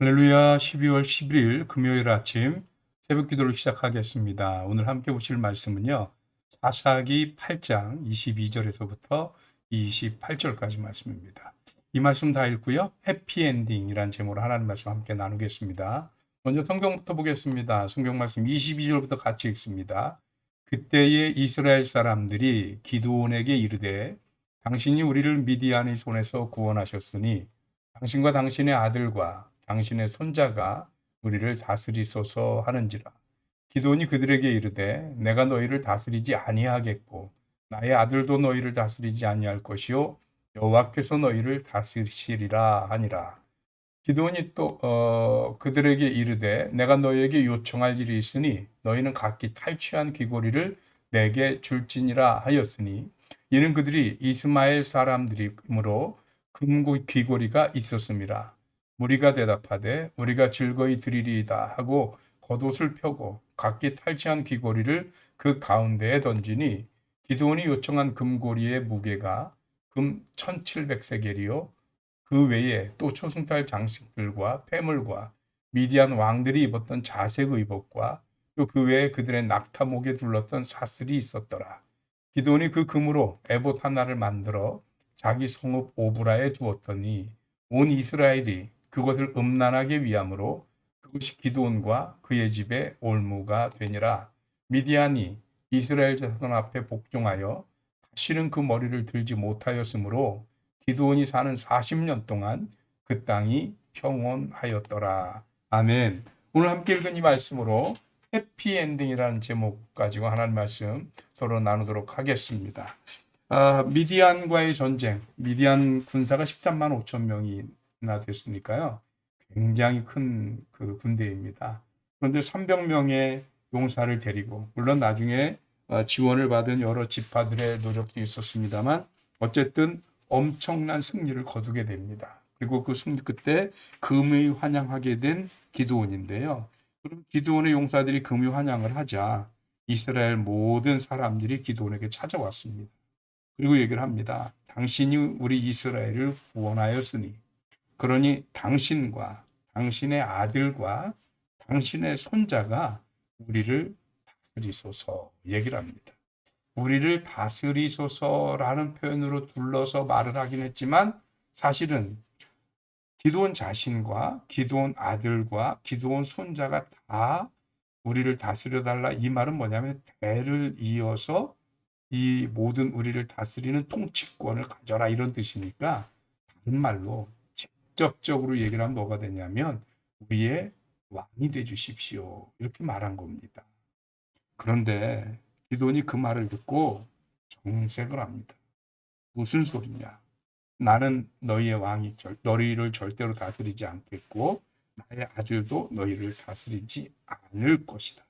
할렐루야. 12월 11일 금요일 아침 새벽 기도를 시작하겠습니다. 오늘 함께 보실 말씀은요. 사사기 8장 22절에서부터 28절까지 말씀입니다. 이 말씀 다 읽고요. 해피엔딩이란 제목으로 하나님 말씀 함께 나누겠습니다. 먼저 성경부터 보겠습니다. 성경 말씀 22절부터 같이 읽습니다. 그때의 이스라엘 사람들이 기드온에게 이르되 당신이 우리를 미디안의 손에서 구원하셨으니 당신과 당신의 아들과 당신의 손자가 우리를 다스리소서 하는지라. 기드온이 그들에게 이르되 내가 너희를 다스리지 아니하겠고 나의 아들도 너희를 다스리지 아니할 것이요 여호와께서 너희를 다스리시리라 하니라. 기드온이 또 그들에게 이르되 내가 너희에게 요청할 일이 있으니 너희는 각기 탈취한 귀고리를 내게 줄지니라 하였으니 이는 그들이 이스마엘 사람들이므로 금고 귀고리가 있었음이라. 무리가 대답하되 우리가 즐거이 드리리이다 하고 겉옷을 펴고 각기 탈취한 귀고리를 그 가운데에 던지니 기드온이 요청한 금고리의 무게가 금 1700세겔이요 그 외에 또 초승달 장식들과 폐물과 미디안 왕들이 입었던 자색 의복과 또 그 외에 그들의 낙타목에 둘렀던 사슬이 있었더라. 기드온이 그 금으로 에봇 하나를 만들어 자기 성읍 오브라에 두었더니 온 이스라엘이 그것을 음란하게 위함으로 그것이 기드온과 그의 집에 올무가 되니라. 미디안이 이스라엘 자손 앞에 복종하여 다시는 그 머리를 들지 못하였으므로 기드온이 사는 40년 동안 그 땅이 평온하였더라. 아멘. 오늘 함께 읽은 이 말씀으로 해피엔딩이라는 제목 가지고 하나님 말씀 서로 나누도록 하겠습니다. 미디안과의 전쟁, 미디안 군사가 13만 5천 명이나 됐으니까요. 굉장히 큰 그 군대입니다. 그런데 300명의 용사를 데리고, 물론 나중에 지원을 받은 여러 지파들의 노력도 있었습니다만, 어쨌든 엄청난 승리를 거두게 됩니다. 그리고 그 승리 끝에 금의 환영하게 된 기드온인데요. 그럼 기드온의 용사들이 금의 환영을 하자 이스라엘 모든 사람들이 기드온에게 찾아왔습니다. 그리고 얘기를 합니다. 당신이 우리 이스라엘을 구원하였으니 그러니 당신과 당신의 아들과 당신의 손자가 우리를 다스리소서 얘기를 합니다. 우리를 다스리소서라는 표현으로 둘러서 말을 하긴 했지만 사실은 기드온 자신과 기드온 아들과 기드온 손자가 다 우리를 다스려달라 이 말은 뭐냐면 대를 이어서 이 모든 우리를 다스리는 통치권을 가져라 이런 뜻이니까 다른 말로 직접적으로 얘기를 하면 뭐가 되냐면 우리의 왕이 돼 주십시오 이렇게 말한 겁니다. 그런데 기드온이 그 말을 듣고 정색을 합니다. 무슨 소리냐? 나는 너희의 왕이 너희를 절대로 다스리지 않겠고 나의 아들도 너희를 다스리지 않을 것이다.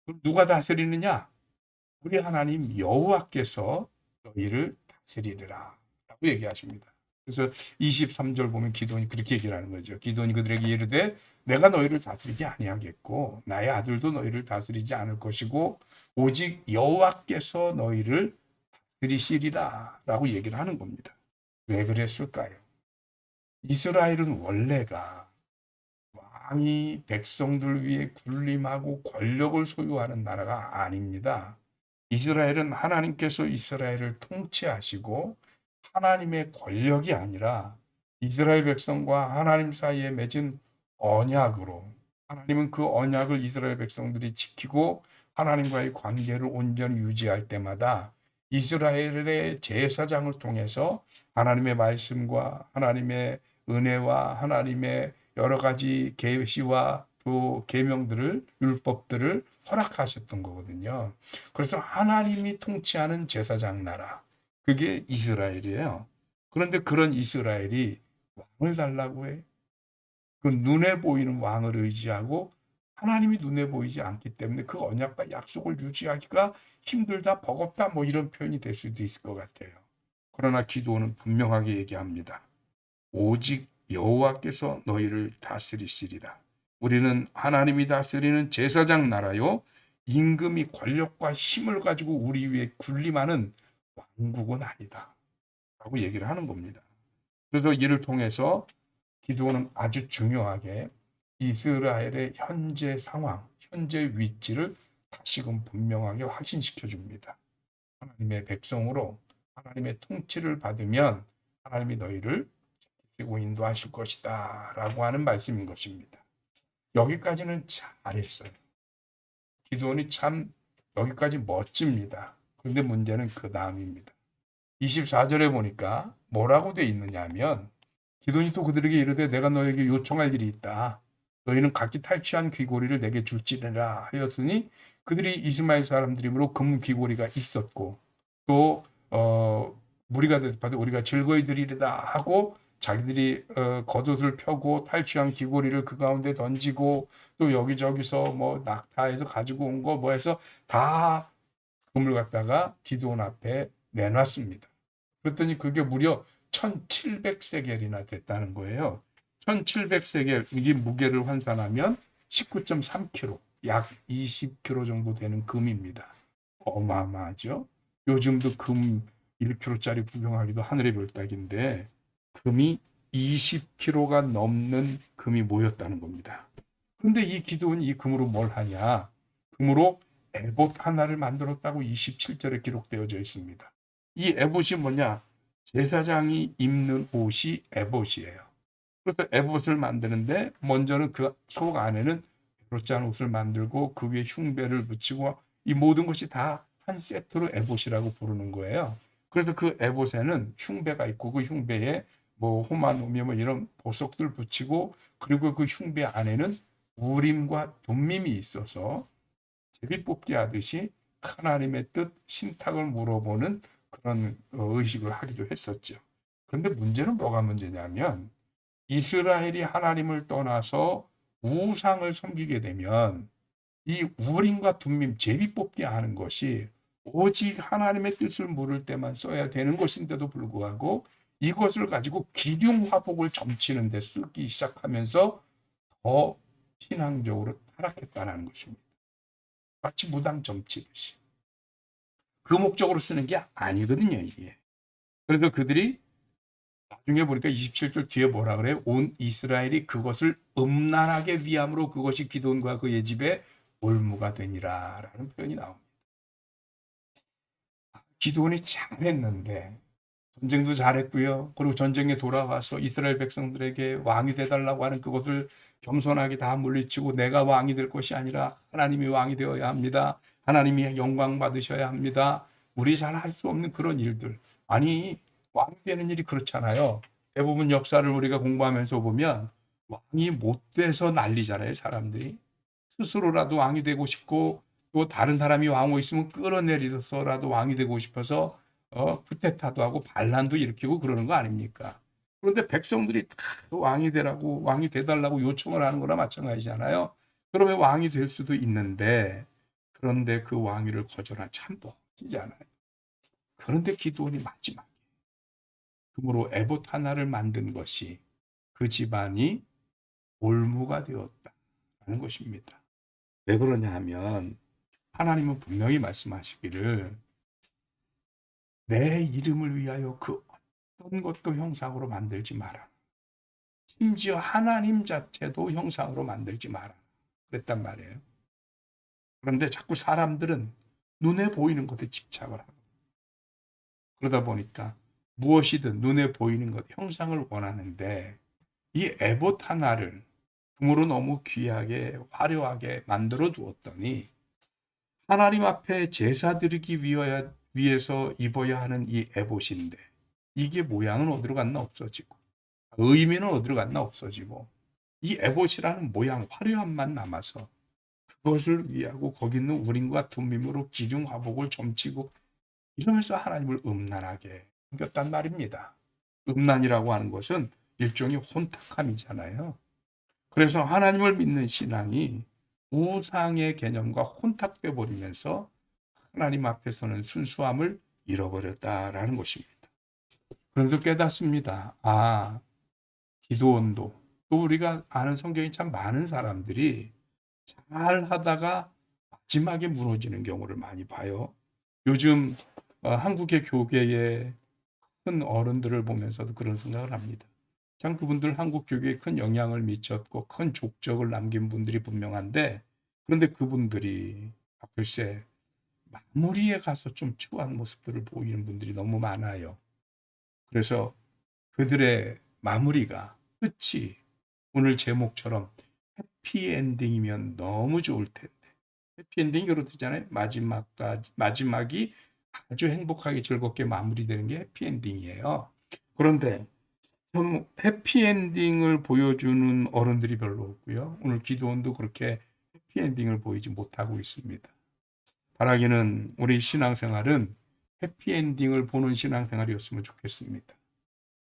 그럼 누가 다스리느냐? 우리 하나님 여호와께서 너희를 다스리리라 라고 얘기하십니다. 그래서 23절 보면 기드온이 그렇게 얘기를 하는 거죠. 기드온이 그들에게 이르되 내가 너희를 다스리지 아니하겠고 나의 아들도 너희를 다스리지 않을 것이고 오직 여호와께서 너희를 다스리시리라 라고 얘기를 하는 겁니다. 왜 그랬을까요? 이스라엘은 원래가 왕이 백성들 위에 군림하고 권력을 소유하는 나라가 아닙니다. 이스라엘은 하나님께서 이스라엘을 통치하시고 하나님의 권력이 아니라 이스라엘 백성과 하나님 사이에 맺은 언약으로 하나님은 그 언약을 이스라엘 백성들이 지키고 하나님과의 관계를 온전히 유지할 때마다 이스라엘의 제사장을 통해서 하나님의 말씀과 하나님의 은혜와 하나님의 여러 가지 계시와 또 계명들을 율법들을 허락하셨던 거거든요. 그래서 하나님이 통치하는 제사장 나라 그게 이스라엘이에요. 그런데 그런 이스라엘이 왕을 달라고 해. 그 눈에 보이는 왕을 의지하고 하나님이 눈에 보이지 않기 때문에 그 언약과 약속을 유지하기가 힘들다, 버겁다 뭐 이런 표현이 될 수도 있을 것 같아요. 그러나 기도는 분명하게 얘기합니다. 오직 여호와께서 너희를 다스리시리라. 우리는 하나님이 다스리는 제사장 나라요. 임금이 권력과 힘을 가지고 우리 위에 군림하는 왕국은 아니다. 라고 얘기를 하는 겁니다. 그래서 이를 통해서 기드온은 아주 중요하게 이스라엘의 현재 상황, 현재 위치를 다시금 분명하게 확신시켜 줍니다. 하나님의 백성으로 하나님의 통치를 받으면 하나님이 너희를 지키시고 인도하실 것이다 라고 하는 말씀인 것입니다. 여기까지는 잘했어요. 기드온이 참 여기까지 멋집니다. 그런데 문제는 그 다음입니다. 24절에 보니까 뭐라고 돼 있느냐 하면 기드온이 또 그들에게 이르되 내가 너에게 요청할 일이 있다. 너희는 각기 탈취한 귀고리를 내게 줄지니라 하였으니 그들이 이스마엘 사람들이므로 금 귀고리가 있었고 또 무리가 대답하되 우리가 즐거이 드리리다 하고 자기들이 겉옷을 펴고 탈취한 귀고리를 그 가운데 던지고 또 여기저기서 뭐 낙타에서 가지고 온 거 뭐 해서 다 금을 갖다가 기드온 앞에 내놨습니다. 그랬더니 그게 무려 1700세겔이나 됐다는 거예요. 1700세겔, 이 무게를 환산하면 19.3kg, 약 20kg 정도 되는 금입니다. 어마어마하죠? 요즘도 금 1kg짜리 구경하기도 하늘의 별따기인데 금이 20kg가 넘는 금이 모였다는 겁니다. 그런데 이 기드온이 이 금으로 뭘 하냐? 금으로 에봇 하나를 만들었다고 27절에 기록되어져 있습니다. 이 에봇이 뭐냐? 제사장이 입는 옷이 에봇이에요. 그래서 에봇을 만드는데 먼저는 그 속 안에는 벼룩짠 옷을 만들고 그 위에 흉배를 붙이고 이 모든 것이 다 한 세트로 에봇이라고 부르는 거예요. 그래서 그 에봇에는 흉배가 있고 그 흉배에 뭐 호마노미 뭐 이런 보석들 붙이고 그리고 그 흉배 안에는 우림과 둠밈이 있어서 제비뽑기 하듯이 하나님의 뜻, 신탁을 물어보는 그런 의식을 하기도 했었죠. 그런데 문제는 뭐가 문제냐면 이스라엘이 하나님을 떠나서 우상을 섬기게 되면 이 우림과 둠밈, 제비뽑기 하는 것이 오직 하나님의 뜻을 물을 때만 써야 되는 것인데도 불구하고 이것을 가지고 기륭화복을 점치는 데 쓰기 시작하면서 더 신앙적으로 타락했다는 것입니다. 마치 무당 점치듯이. 그 목적으로 쓰는 게 아니거든요, 이게. 그래서 그들이 나중에 보니까 27절 뒤에 뭐라 그래요? 온 이스라엘이 그것을 음란하게 위함으로 그것이 기드온과 그의 집에 올무가 되니라 라는 표현이 나옵니다. 기드온이 잘했는데 전쟁도 잘했고요. 그리고 전쟁에 돌아와서 이스라엘 백성들에게 왕이 돼달라고 하는 그것을 겸손하게 다 물리치고 내가 왕이 될 것이 아니라 하나님이 왕이 되어야 합니다. 하나님이 영광 받으셔야 합니다. 우리 잘 할 수 없는 그런 일들. 아니 왕이 되는 일이 그렇잖아요. 대부분 역사를 우리가 공부하면서 보면 왕이 못 돼서 난리잖아요. 사람들이. 스스로라도 왕이 되고 싶고 또 다른 사람이 왕이 있으면 끌어내리서라도 왕이 되고 싶어서 쿠데타도 하고 반란도 일으키고 그러는 거 아닙니까? 그런데 백성들이 다 왕이 되라고 왕이 돼달라고 요청을 하는 거나 마찬가지잖아요. 그러면 왕이 될 수도 있는데 그런데 그 왕위를 거절한 참 멋지잖아요. 그런데 기드온이 마지막에 금으로 에봇 하나를 만든 것이 그 집안이 올무가 되었다는 것입니다. 왜 그러냐 하면 하나님은 분명히 말씀하시기를 내 이름을 위하여 그 어떤 것도 형상으로 만들지 마라. 심지어 하나님 자체도 형상으로 만들지 마라. 그랬단 말이에요. 그런데 자꾸 사람들은 눈에 보이는 것에 집착을 하고 그러다 보니까 무엇이든 눈에 보이는 것, 형상을 원하는데 이 에봇 하나를 금으로 너무 귀하게 화려하게 만들어 두었더니 하나님 앞에 제사 드리기 위해서 입어야 하는 이 에봇인데 이게 모양은 어디로 갔나 없어지고 의미는 어디로 갔나 없어지고 이 에봇이라는 모양 화려함만 남아서 그것을 위하고 거기 있는 우림과 둠밈으로 기륭화복을 점치고 이러면서 하나님을 음란하게 섬겼단 말입니다. 음란이라고 하는 것은 일종의 혼탁함이잖아요. 그래서 하나님을 믿는 신앙이 우상의 개념과 혼탁돼 버리면서 하나님 앞에서는 순수함을 잃어버렸다라는 것입니다. 그래서 깨닫습니다. 아, 기드온도 또 우리가 아는 성경이 참 많은 사람들이 잘 하다가 마지막에 무너지는 경우를 많이 봐요. 요즘 한국의 교계의 큰 어른들을 보면서도 그런 생각을 합니다. 참 그분들 한국 교회에 큰 영향을 미쳤고 큰 족적을 남긴 분들이 분명한데, 그런데 그분들이 글쎄 마무리에 가서 좀 추한 모습들을 보이는 분들이 너무 많아요. 그래서 그들의 마무리가, 끝이 오늘 제목처럼 해피엔딩이면 너무 좋을 텐데, 해피엔딩이 그렇잖아요. 마지막이 아주 행복하게 즐겁게 마무리되는 게 해피엔딩이에요. 그런데 해피엔딩을 보여주는 어른들이 별로 없고요. 오늘 기도원도 그렇게 해피엔딩을 보이지 못하고 있습니다. 바라기는 우리 신앙생활은 해피엔딩을 보는 신앙생활이었으면 좋겠습니다.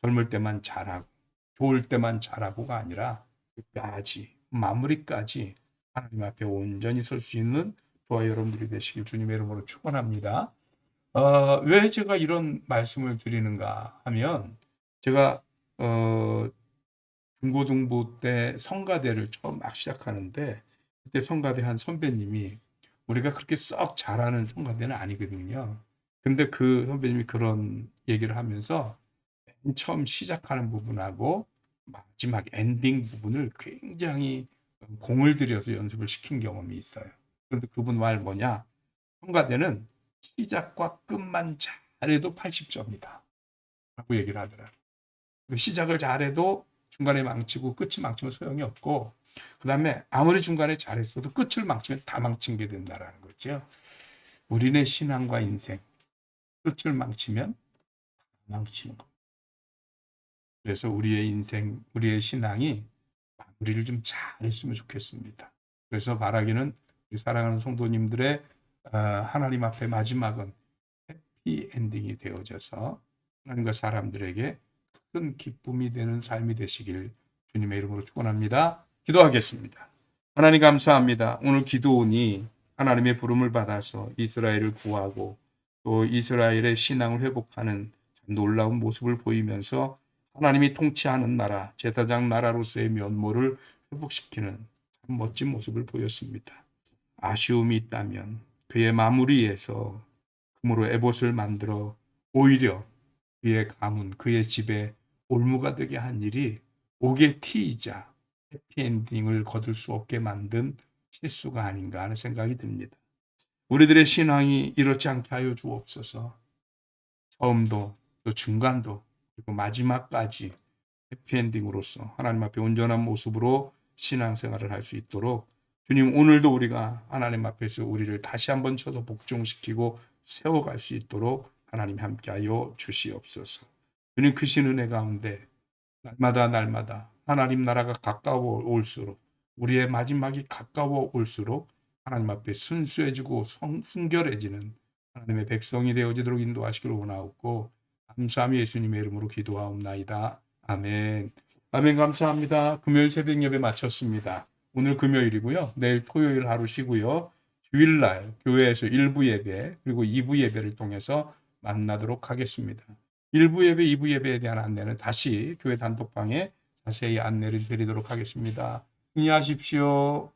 젊을 때만 잘하고 좋을 때만 잘하고가 아니라 끝까지, 마무리까지 하나님 앞에 온전히 설 수 있는 저와 여러분들이 되시길 주님의 이름으로 축원합니다. 왜 제가 이런 말씀을 드리는가 하면, 제가 중고등부 때 성가대를 처음 막 시작하는데, 그때 성가대 한 선배님이, 우리가 그렇게 썩 잘하는 성가대는 아니거든요. 근데 그 선배님이 그런 얘기를 하면서 처음 시작하는 부분하고 마지막 엔딩 부분을 굉장히 공을 들여서 연습을 시킨 경험이 있어요. 그런데 그분 말 뭐냐? 성가대는 시작과 끝만 잘해도 80점이다 라고 얘기를 하더라고요. 시작을 잘해도 중간에 망치고 끝이 망치면 소용이 없고, 그 다음에 아무리 중간에 잘했어도 끝을 망치면 다 망친 게 된다라는 거죠. 우리네 신앙과 인생, 끝을 망치면 망치는 거. 그래서 우리의 인생, 우리의 신앙이 마무리를 좀 잘했으면 좋겠습니다. 그래서 바라기는 우리 사랑하는 성도님들의 하나님 앞에 마지막은 해피 엔딩이 되어져서 하나님과 사람들에게 큰 기쁨이 되는 삶이 되시길 주님의 이름으로 축원합니다. 기도하겠습니다. 하나님 감사합니다. 오늘 기도원이 하나님의 부름을 받아서 이스라엘을 구하고 또 이스라엘의 신앙을 회복하는 놀라운 모습을 보이면서 하나님이 통치하는 나라, 제사장 나라로서의 면모를 회복시키는 참 멋진 모습을 보였습니다. 아쉬움이 있다면 그의 마무리에서 금으로 에봇을 만들어 오히려 그의 가문, 그의 집에 올무가 되게 한 일이 옥의 티이자 해피엔딩을 거둘 수 없게 만든 실수가 아닌가 하는 생각이 듭니다. 우리들의 신앙이 이렇지 않게 하여 주옵소서. 처음도 또 중간도 그리고 마지막까지 해피엔딩으로서 하나님 앞에 온전한 모습으로 신앙생활을 할 수 있도록 주님, 오늘도 우리가 하나님 앞에서 우리를 다시 한번 쳐서 복종시키고 세워갈 수 있도록 하나님 함께하여 주시옵소서. 주님, 크신 은혜 가운데 날마다 하나님 나라가 가까워 올수록, 우리의 마지막이 가까워 올수록 하나님 앞에 순수해지고 순결해지는 하나님의 백성이 되어지도록 인도하시기를 원하옵고 감사함이 예수님의 이름으로 기도하옵나이다. 아멘. 아멘. 감사합니다. 금요일 새벽 예배 마쳤습니다. 오늘 금요일이고요. 내일 토요일 하루 쉬고요. 주일날 교회에서 1부 예배 그리고 2부 예배를 통해서 만나도록 하겠습니다. 1부 예배, 2부 예배에 대한 안내는 다시 교회 단톡방에 자세히 안내를 드리도록 하겠습니다. 응하십시오.